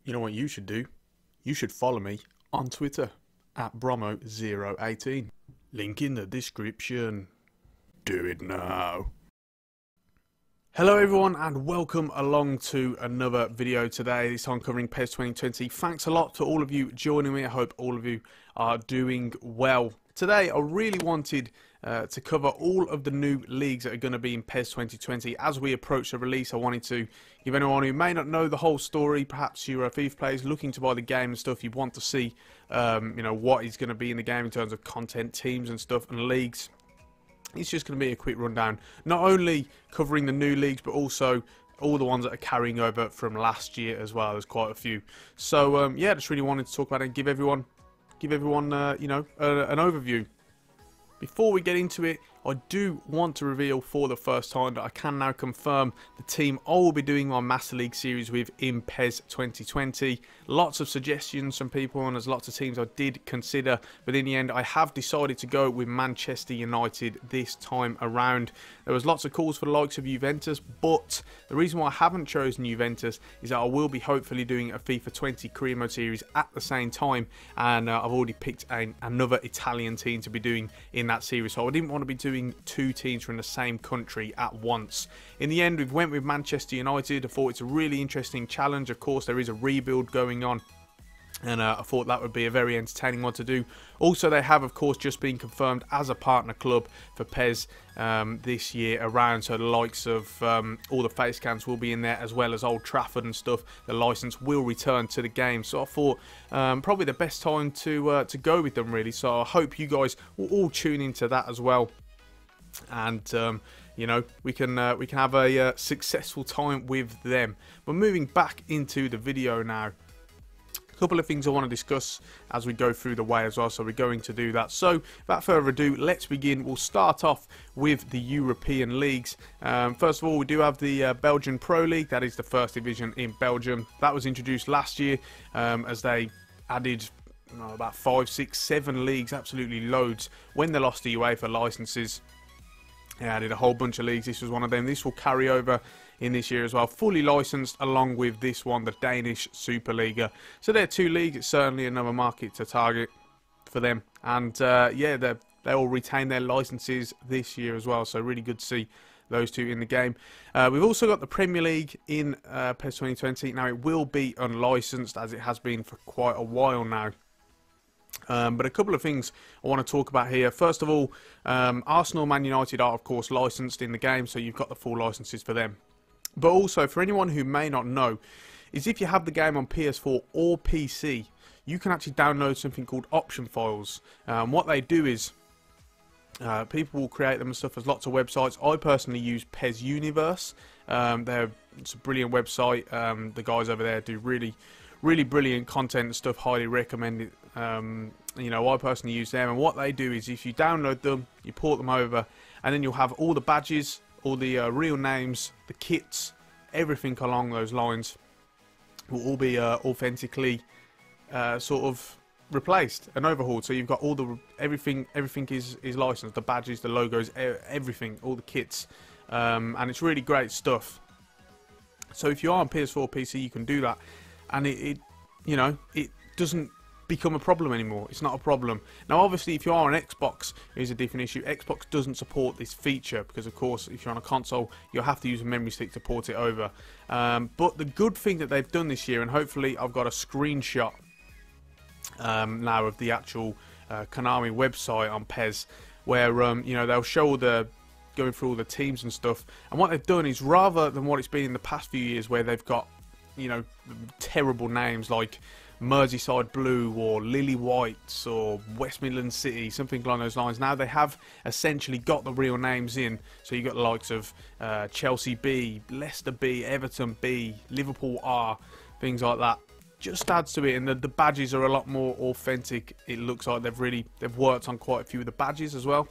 You know what you should do? You should follow me on Twitter at Bromo018. Link in the description. Do it now. Hello everyone and welcome along to another video today. This time covering PES 2020. Thanks a lot to all of you joining me. I hope all of you are doing well. Today I really wanted to cover all of the new leagues that are going to be in PES 2020. As we approach the release, I wanted to give anyone who may not know the whole story, perhaps you're a FIFA player looking to buy the game and stuff, you want to see what is going to be in the game in terms of content, teams and stuff, and leagues. It's just going to be a quick rundown, not only covering the new leagues, but also all the ones that are carrying over from last year as well. There's quite a few. So yeah, just really wanted to talk about it and give everyone an overview. Before we get into it, I do want to reveal for the first time that I can now confirm the team I will be doing my Master League series with in PES 2020. Lots of suggestions from people and there's lots of teams I did consider, but in the end I have decided to go with Manchester United this time around. There was lots of calls for the likes of Juventus, but the reason why I haven't chosen Juventus is that I will be hopefully doing a FIFA 20 career mode series at the same time, and I've already picked another Italian team to be doing in that series, so I didn't want to be doing two teams from the same country at once. In the end, we went with Manchester United. I thought it's a really interesting challenge. Of course, there is a rebuild going on, and I thought that would be a very entertaining one to do. Also, they have, of course, just been confirmed as a partner club for PES this year around. So the likes of all the face cams will be in there, as well as Old Trafford and stuff. The license will return to the game. So I thought probably the best time to go with them, really. So I hope you guys will all tune into that as well. And we can have a successful time with them. But moving back into the video now, a couple of things I want to discuss as we go through the way as well, so we're going to do that. So without further ado, let's begin. We'll start off with the European leagues. First of all, we do have the Belgian Pro League. That is the first division in Belgium. That was introduced last year as they added about 5, 6, 7 leagues, absolutely loads, when they lost the UEFA licenses. They added a whole bunch of leagues. This was one of them. This will carry over in this year as well, fully licensed, along with this one, the Danish SUPERLIGA. So they're two leagues. It's certainly another market to target for them. And yeah, they will retain their licenses this year as well. So really good to see those two in the game. We've also got the Premier League in PES 2020. Now, it will be unlicensed, as it has been for quite a while now. But a couple of things I want to talk about here. First of all, Arsenal, Man United are, of course, licensed in the game, so you've got the full licenses for them. But also, for anyone who may not know, is if you have the game on PS4 or PC, you can actually download something called option files. What they do is, people will create them and stuff. There's lots of websites. I personally use PES Universe. It's a brilliant website. The guys over there do really brilliant content and stuff. Highly recommend it. I personally use them, and what they do is if you download them, you port them over, and then you'll have all the badges, all the real names, the kits, everything along those lines will all be authentically sort of replaced and overhauled. So you've got all the everything is licensed, the badges, the logos, everything, all the kits, and it's really great stuff. So if you are on PS4 PC, you can do that, and it doesn't become a problem anymore. It's not a problem. Now, obviously, if you are on Xbox, it's a different issue. Xbox doesn't support this feature because, of course, if you're on a console, you'll have to use a memory stick to port it over. But the good thing that they've done this year, and hopefully I've got a screenshot now of the actual Konami website on PES, where they'll show all the going through all the teams and stuff. And what they've done is, rather than what it's been in the past few years, where they've got terrible names like Merseyside Blue or Lily Whites or West Midlands City, something along those lines. Now they have essentially got the real names in, so you've got the likes of Chelsea B, Leicester B, Everton B, Liverpool R, things like that. Just adds to it, and the badges are a lot more authentic. It looks like they've worked on quite a few of the badges as well,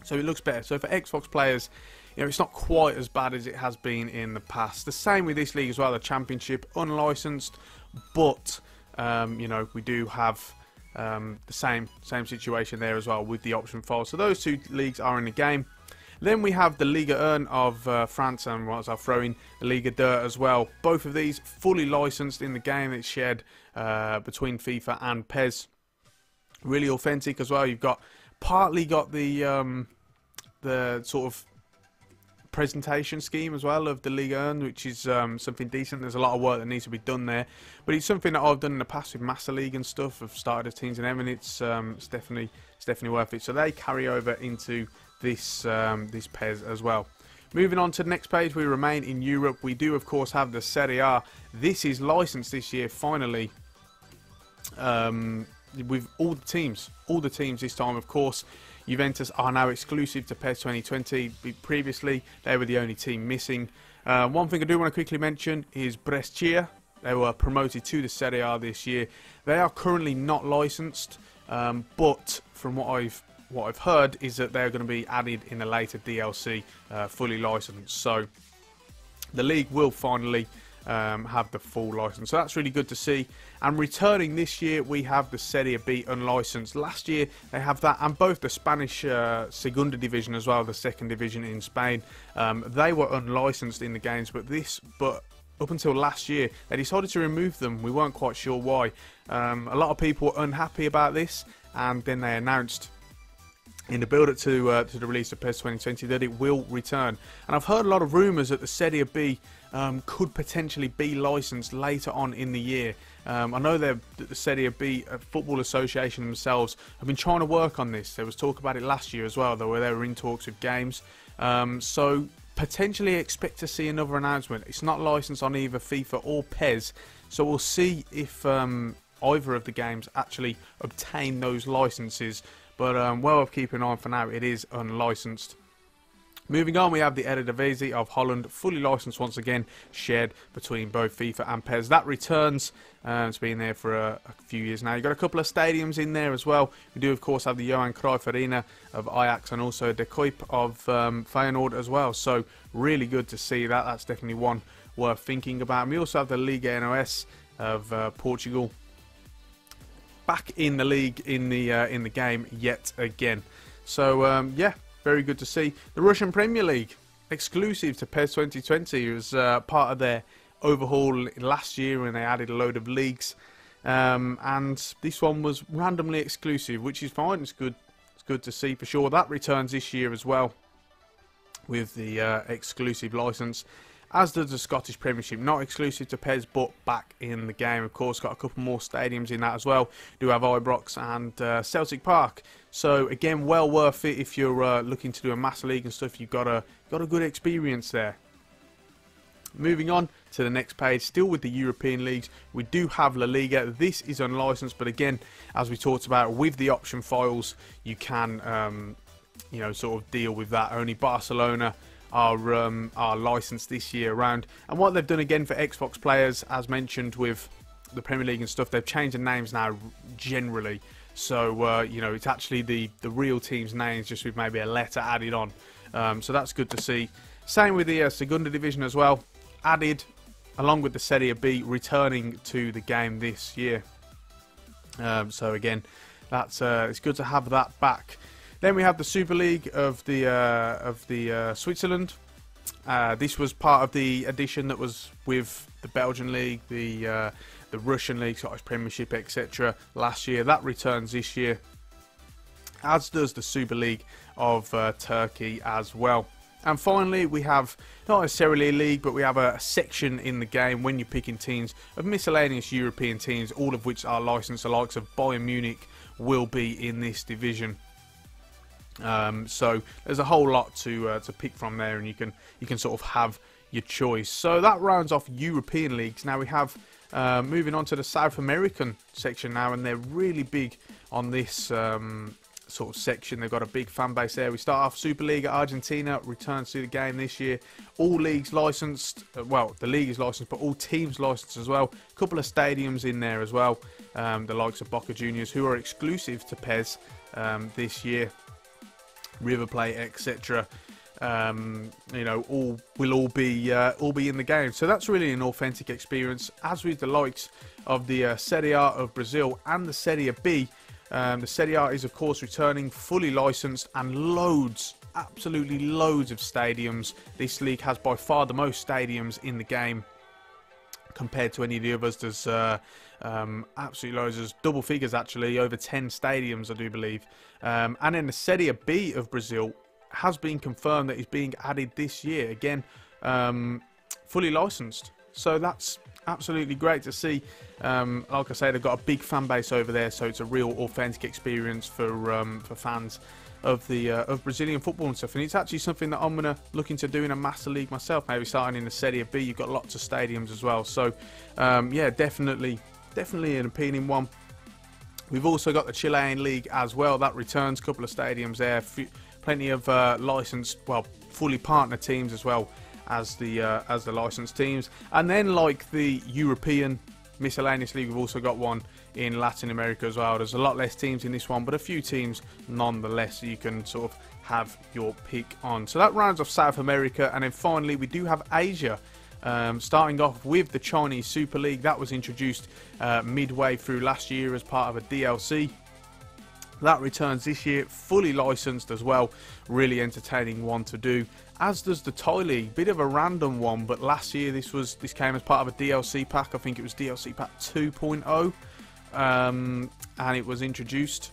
so it looks better. So for Xbox players, it's not quite as bad as it has been in the past. The same with this league as well, the Championship, unlicensed, but we do have the same situation there as well with the option file. So those two leagues are in the game. Then we have the Liga 1 of France, and I'll throw in the Liga 2 as well. Both of these fully licensed in the game. It's shared between FIFA and PES. Really authentic as well. You've got partly got the sort of presentation scheme as well of the Liga 1, which is something decent. There's a lot of work that needs to be done there, but it's something that I've done in the past with Master League and stuff. I've started as teams in them, and it's definitely worth it. So they carry over into this this PES as well. Moving on to the next page, we remain in Europe. We do of course have the Serie A. This is licensed this year finally. With all the teams this time, of course. Juventus are now exclusive to PES 2020. Previously, they were the only team missing. One thing I do want to quickly mention is Brescia. They were promoted to the Serie A this year. They are currently not licensed, but from what I've heard is that they're going to be added in a later DLC, fully licensed. So the league will finally have the full license, so that's really good to see. And returning this year, we have the Serie B unlicensed. Last year they have that, and both the Spanish Segunda division as well, the second division in Spain, they were unlicensed in the games, but up until last year they decided to remove them. We weren't quite sure why. A lot of people were unhappy about this, and then they announced in the build-up to the release of PES 2020 that it will return. And I've heard a lot of rumours that the Serie B could potentially be licensed later on in the year. I know that the Serie B Football Association themselves have been trying to work on this. There was talk about it last year as well, though, where they were in talks with games. So potentially expect to see another announcement. It's not licensed on either FIFA or PES, so we'll see if either of the games actually obtain those licenses. But well worth keeping an eye on for now. It is unlicensed. Moving on, we have the Eredivisie of Holland, fully licensed once again, shared between both FIFA and PES. That returns. It's been there for a few years now. You've got a couple of stadiums in there as well. We do, of course, have the Johan Cruyff Arena of Ajax and also De Kuip of Feyenoord as well. So really good to see that. That's definitely one worth thinking about. And we also have the Liga NOS of Portugal, back in the league, in the game yet again. So yeah, very good to see. The Russian Premier League, exclusive to PES 2020. It was part of their overhaul last year when they added a load of leagues, and this one was randomly exclusive, which is fine. It's good. It's good to see for sure. That returns this year as well with the exclusive license. As does the Scottish Premiership, not exclusive to PES, but back in the game. Of course, got a couple more stadiums in that as well. Do have Ibrox and Celtic Park. So again, well worth it if you're looking to do a Master League and stuff. You've got a good experience there. Moving on to the next page, still with the European leagues, we do have La Liga. This is unlicensed, but again, as we talked about with the option files, you can, you know, sort of deal with that. Only Barcelona are licensed this year around. And what they've done again for Xbox players, as mentioned with the Premier League and stuff, they've changed the names now generally. So you know, it's actually the real team's names, just with maybe a letter added on. So that's good to see. Same with the Segunda division as well, added along with the Serie B, returning to the game this year. So again, that's it's good to have that back. Then we have the Super League of the Switzerland. This was part of the edition that was with the Belgian League, the Russian League, Scottish Premiership, etc. last year. That returns this year, as does the Super League of Turkey as well. And finally, we have not necessarily a league, but we have a section in the game when you're picking teams of miscellaneous European teams, all of which are licensed. The likes of Bayern Munich will be in this division. So there's a whole lot to pick from there, and you can sort of have your choice. So that rounds off European leagues. Now we have moving on to the South American section now, and they're really big on this sort of section. They've got a big fan base there. We start off Superliga Argentina returns to the game this year. All leagues licensed. Well, the league is licensed, but all teams licensed as well. A couple of stadiums in there as well. The likes of Boca Juniors, who are exclusive to PES this year. River Plate, etc. You know, will be in the game. So that's really an authentic experience. As with the likes of the Serie A of Brazil and the Serie B. The Serie A is of course returning, fully licensed, and loads absolutely loads of stadiums. This league has by far the most stadiums in the game compared to any of the others. There's absolutely loads. There's double figures actually, over 10 stadiums I do believe. And then the Serie B of Brazil has been confirmed that is being added this year. Again, fully licensed. So that's absolutely great to see. Like I say, they've got a big fan base over there, so it's a real authentic experience for fans of the of Brazilian football and stuff. And it's actually something that I'm gonna look into doing a Master League myself, maybe starting in the Serie B. You've got lots of stadiums as well, so yeah, definitely an appealing one. We've also got the Chilean League as well. That returns a couple of stadiums there, plenty of licensed, well, fully partner teams as well as the licensed teams. And then like the European Miscellaneous League, we've also got one in Latin America as well. There's a lot less teams in this one, but a few teams nonetheless, so you can sort of have your pick on. So that rounds off South America, and then finally we do have Asia. Starting off with the Chinese Super League. That was introduced midway through last year as part of a DLC. That returns this year, fully licensed as well. Really entertaining one to do. As does the Thai League. Bit of a random one, but last year this came as part of a DLC pack. I think it was DLC pack 2.0, and it was introduced.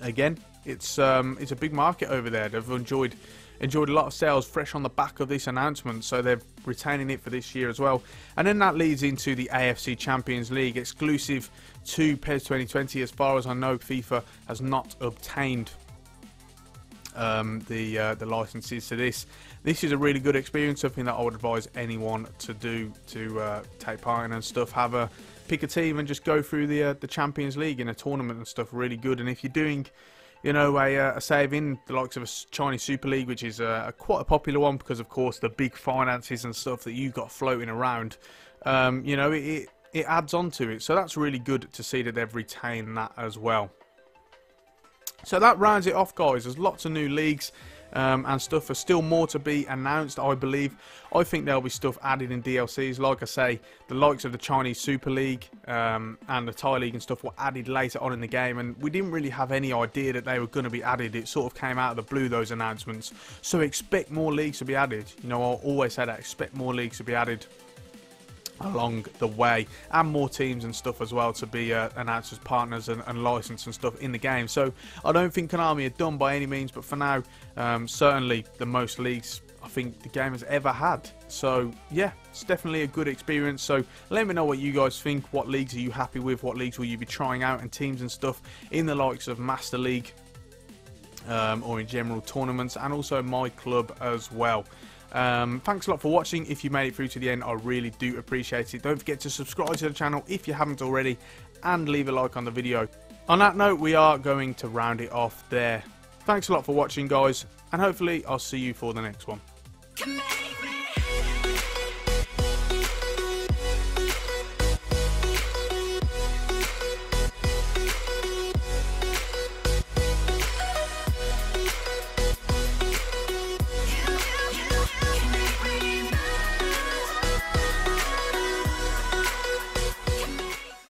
Again, it's a big market over there. They've enjoyed a lot of sales fresh on the back of this announcement, so they're retaining it for this year as well. And then that leads into the AFC Champions League, exclusive to PES 2020. As far as I know, FIFA has not obtained the licenses to this. This is a really good experience, something that I would advise anyone to do, to take part in and stuff. Pick a team and just go through the Champions League in a tournament and stuff. Really good. And if you're doing, you know, a save in the likes of a Chinese Super League, which is quite a popular one because, of course, the big finances and stuff that you've got floating around, you know, it adds on to it. So that's really good to see that they've retained that as well. So that rounds it off, guys. There's lots of new leagues and stuff. There's still more to be announced, I believe. I think there'll be stuff added in DLCs. Like I say, the likes of the Chinese Super League and the Thai League and stuff were added later on in the game, and we didn't really have any idea that they were going to be added. It sort of came out of the blue, those announcements. So expect more leagues to be added. You know, I'll always say that. Expect more leagues to be added along the way, and more teams and stuff as well to be announced as partners and licensed and stuff in the game. So I don't think Konami are done by any means, but for now, certainly the most leagues I think the game has ever had. So yeah, it's definitely a good experience. So let me know what you guys think. What leagues are you happy with? What leagues will you be trying out, and teams and stuff in the likes of Master League or in general tournaments, and also my club as well. Thanks a lot for watching. If you made it through to the end, I really do appreciate it. Don't forget to subscribe to the channel if you haven't already, and leave a like on the video. On that note, we are going to round it off there. Thanks a lot for watching, guys, and hopefully I'll see you for the next one.